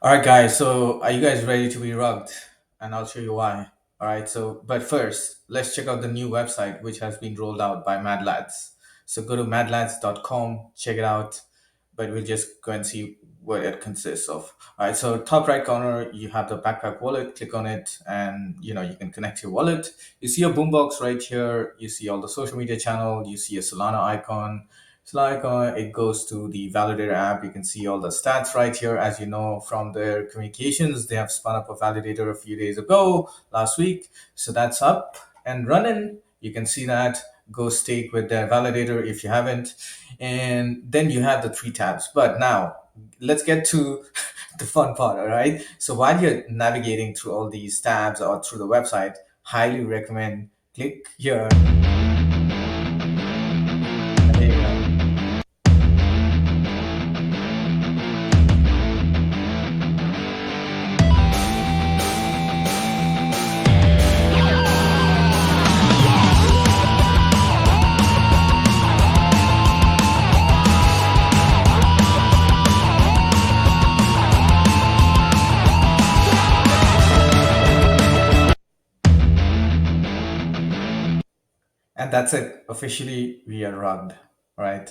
All right, guys. So, are you guys ready to be rugged? And I'll show you why. All right. So, but first, let's check out the new website which has been rolled out by madlads. So, go to madlads.com, check it out. But we'll just go and see what it consists of. All right. So, top right corner, you have the backpack wallet. Click on it, and you can connect your wallet. You see a boombox right here. You see all the social media channel. You see a Solana icon. It's like it goes to the validator app. You can see all the stats right here. As you know from their communications, they have spun up a validator a few days ago, last week. So that's up and running. You can see that. Go stake with their validator if you haven't. And then you have the three tabs. But now let's get to the fun part, all right? So while you're navigating through all these tabs or through the website, highly recommend click here. There you go. And that's it. Officially, we are rugged, right?